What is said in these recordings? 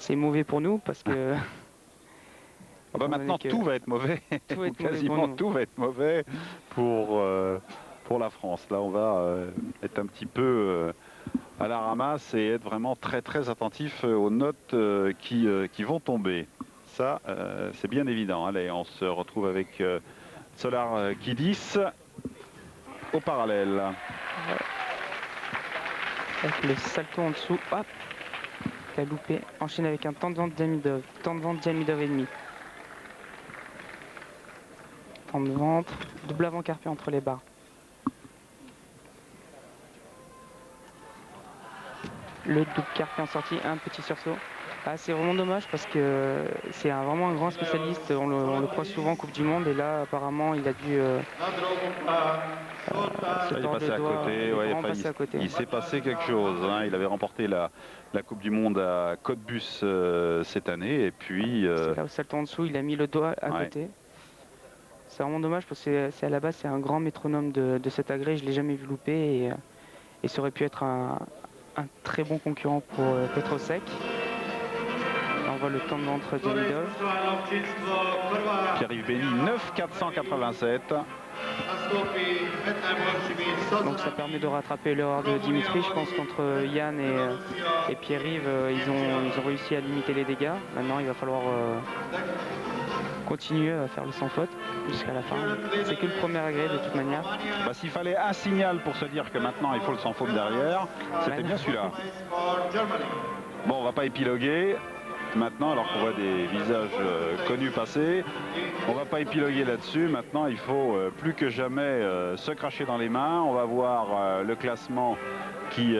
c'est mauvais pour nous parce que... Ah bah maintenant, tout va être mauvais. Tout va être mauvais Quasiment pour nous. tout va être mauvais pour la France. Là, on va être un petit peu à la ramasse et être vraiment très très attentif aux notes qui vont tomber. Ça, c'est bien évident. Allez, on se retrouve avec Solar Kidis au parallèle. Avec le salto en dessous, hop, qui a loupé. Enchaîne avec un temps de vente Diamidov. Temps de vente Diamidov et demi. Temps de vente, double avant carpé entre les barres. Le double carpé en sortie, un petit sursaut. Ah, c'est vraiment dommage parce que c'est vraiment un grand spécialiste. On le croit souvent en Coupe du Monde et là, apparemment, il a dû se tordre le doigt. Passé à côté. Il s'est passé quelque chose. Hein. Il avait remporté la Coupe du Monde à Cottbus cette année et puis. C'est là au salto en dessous, il a mis le doigt à côté. C'est vraiment dommage parce que c'est à la base c'est un grand métronome de cet agrès. Je l'ai jamais vu louper et ça aurait pu être un très bon concurrent pour Petrosek. Là, on voit le temps de vente Diamidov. Pierre-Yves Bény, 9,487. Donc ça permet de rattraper l'erreur de Dimitri. Je pense qu'entre Yann et Pierre-Yves, ils ont réussi à limiter les dégâts. Maintenant, il va falloir continuer à faire le sans faute jusqu'à la fin. C'est que le premier agrès de toute manière. Bah, s'il fallait un signal pour se dire que maintenant il faut le sans faute derrière, c'était bien celui-là. Bon, on va pas épiloguer. Maintenant, alors qu'on voit des visages connus passer, on va pas épiloguer là-dessus. Maintenant, il faut plus que jamais se cracher dans les mains. On va voir le classement qui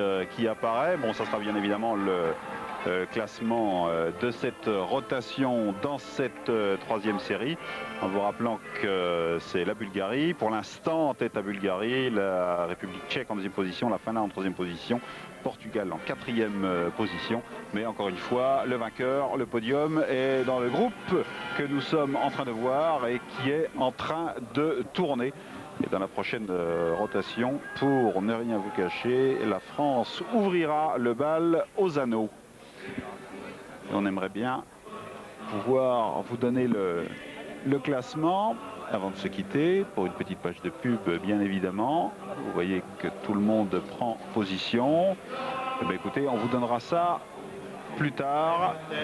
apparaît. Bon, ça sera bien évidemment le classement de cette rotation dans cette troisième série, en vous rappelant que c'est la Bulgarie. Pour l'instant, en tête à Bulgarie, la République tchèque en deuxième position, la Finlande en troisième position, Portugal en quatrième position. Mais encore une fois, le vainqueur, le podium, est dans le groupe que nous sommes en train de voir et qui est en train de tourner. Et dans la prochaine rotation, pour ne rien vous cacher, la France ouvrira le bal aux anneaux. Et on aimerait bien pouvoir vous donner le classement avant de se quitter pour une petite page de pub, bien évidemment. Vous voyez que tout le monde prend position. Eh bien, écoutez, on vous donnera ça plus tard.